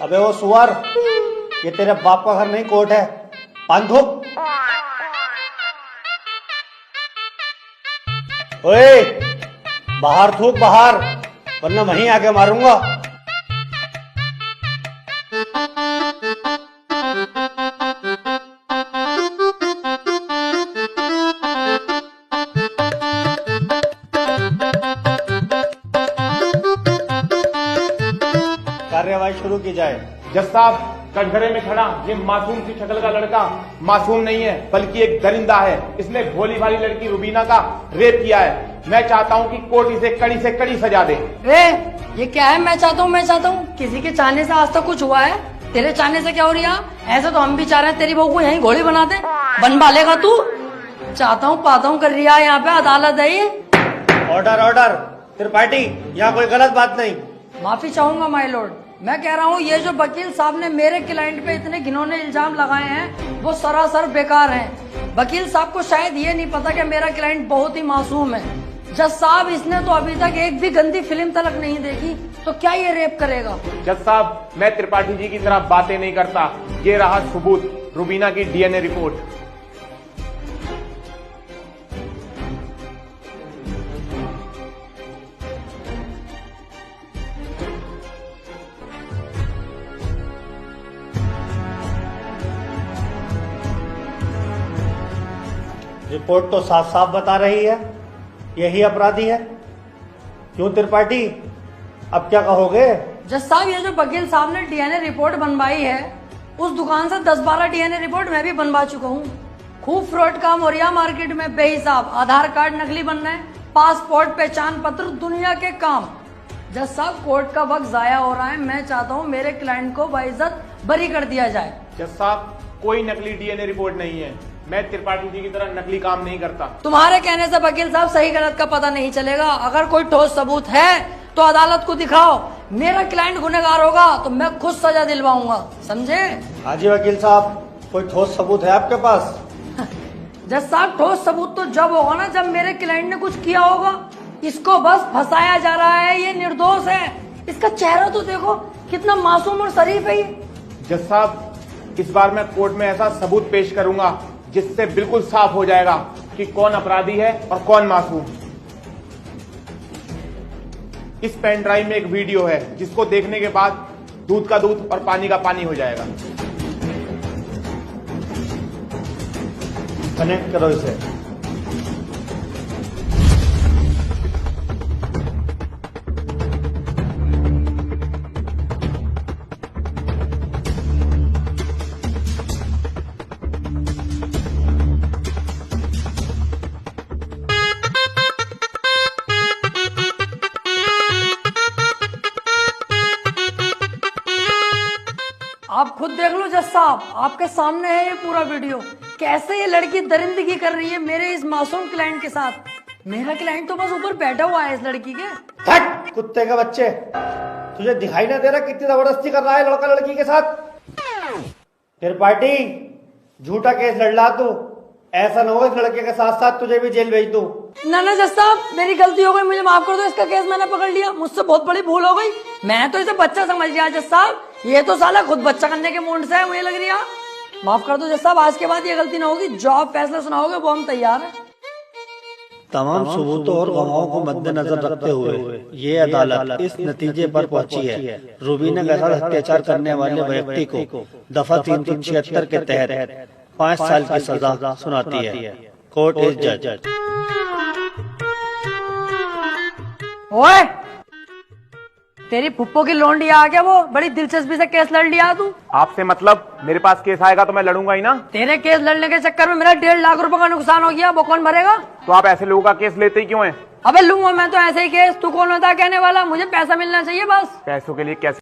अबे वो सुअर, ये तेरे बाप का घर नहीं कोर्ट है। पान थूक। ओए, बाहर थूक बाहर, वरना वहीं आके मारूंगा। कार्यवाही शुरू की जाए। जज साहब, कटघरे में खड़ा ये मासूम सी शक्ल का लड़का मासूम नहीं है, बल्कि एक दरिंदा है। इसने भोली भाली लड़की रुबीना का रेप किया है। मैं चाहता हूँ कि कोर्ट इसे कड़ी से कड़ी सजा दे। ये क्या है? मैं चाहता हूँ किसी के चाहने से आज तक कुछ हुआ है? तेरे चाहने से क्या हो रहा? ऐसे तो हम भी चाह रहे हैं तेरी बहू को यहीं घोड़ी बना दे। बनवा लेगा तू? चाहता हूँ पाता हूँ कर रिया है, यहाँ पे अदालत है ये। Order order. त्रिपाठी, यहाँ कोई गलत बात नहीं। माफी चाहूंगा माय लॉर्ड। मैं कह रहा हूँ ये जो वकील साहब ने मेरे क्लाइंट पे इतने घिनौने इल्जाम लगाए हैं वो सरासर बेकार हैं। वकील साहब को शायद ये नहीं पता कि मेरा क्लाइंट बहुत ही मासूम है। जज साहब, इसने तो अभी तक एक भी गंदी फिल्म तलक नहीं देखी, तो क्या ये रेप करेगा? जज साहब, मैं त्रिपाठी जी की तरह बातें नहीं करता। ये रहा सबूत, रुबीना की डीएनए रिपोर्ट। रिपोर्ट तो साफ साफ बता रही है यही अपराधी है। क्यों त्रिपाठी, अब क्या कहोगे? जज साहब, ये जो वकील साहब ने डीएनए रिपोर्ट बनवाई है, उस दुकान से 10-12 डीएनए रिपोर्ट मैं भी बनवा चुका हूँ। खूब फ्रॉड काम हो रहा मार्केट में बेहिसाब। आधार कार्ड नकली बन रहे हैं, पासपोर्ट, पहचान पत्र, दुनिया के काम। जज साहब, कोर्ट का वक्त जाया हो रहा है। मैं चाहता हूँ मेरे क्लाइंट को बाइज्जत बरी कर दिया जाए। जज साहब, कोई नकली डीएनए रिपोर्ट नहीं है। मैं त्रिपाठी जी की तरह नकली काम नहीं करता। तुम्हारे कहने से वकील साहब सही गलत का पता नहीं चलेगा। अगर कोई ठोस सबूत है तो अदालत को दिखाओ। मेरा क्लाइंट गुनहगार होगा तो मैं खुद सजा दिलवाऊंगा, समझे? हाँ जी वकील साहब, कोई ठोस सबूत है आपके पास? जज साहब, ठोस सबूत तो जब होगा ना जब मेरे क्लाइंट ने कुछ किया होगा। इसको बस फंसाया जा रहा है, ये निर्दोष है। इसका चेहरा तो देखो, कितना मासूम और शरीफ है ये। जज साहब, इस बार मैं कोर्ट में ऐसा सबूत पेश करूंगा जिससे बिल्कुल साफ हो जाएगा कि कौन अपराधी है और कौन मासूम। इस पेन ड्राइव में एक वीडियो है जिसको देखने के बाद दूध का दूध और पानी का पानी हो जाएगा। कनेक्ट करो इसे। आप खुद देख लो जज साहब, आपके सामने है ये पूरा वीडियो। कैसे ये लड़की दरिंदगी कर रही है मेरे इस मासूम क्लाइंट के साथ। मेरा क्लाइंट तो बस ऊपर बैठा हुआ है इस लड़की के। हट कुत्ते के बच्चे, तुझे दिखाई ना दे रहा कितनी जबरदस्ती कर रहा है लड़का लड़की के साथ? त्रिपाठी, झूठा केस लड़ तू। ऐसा न हो इस लड़के के साथ साथ तुझे भी जेल भेज दूं। ना जज साहब, मेरी गलती हो गई, मुझे माफ कर दो। इसका केस मैंने पकड़ लिया, मुझसे बहुत बड़ी भूल हो गई। मैं तो इसे बच्चा समझ लिया जज साहब। ये तो साला खुद बच्चा करने के मूड से है, मुझे लग रही है। माफ कर दो जज साहब, आज के बाद ये गलती ना होगी। जो आप फैसला सुनाओगे वो हम तैयार हैं। तमाम सबूतों और गवाहों को मद्देनजर रखते हुए ये अदालत इस नतीजे पर पहुंची है, रुबीना के साथ अत्याचार करने वाले व्यक्ति को दफा 376 के तहत 5 साल की सजा सुनाती है। कोर्ट इज जज। ओए, तेरी फुप्पो की लोंडी आ गया, वो बड़ी दिलचस्पी से केस लड़ लिया तू। आपसे मतलब? मेरे पास केस आएगा तो मैं लड़ूंगा ही ना। तेरे केस लड़ने के चक्कर में मेरा 1.5 लाख रुपए का नुकसान हो गया, वो कौन भरेगा? तो आप ऐसे लोगों का केस लेते ही क्यों हैं? अबे लूंगा मैं तो ऐसे ही केस, तू कौन होता है कहने वाला? मुझे पैसा मिलना चाहिए बस। पैसों के लिए कैसे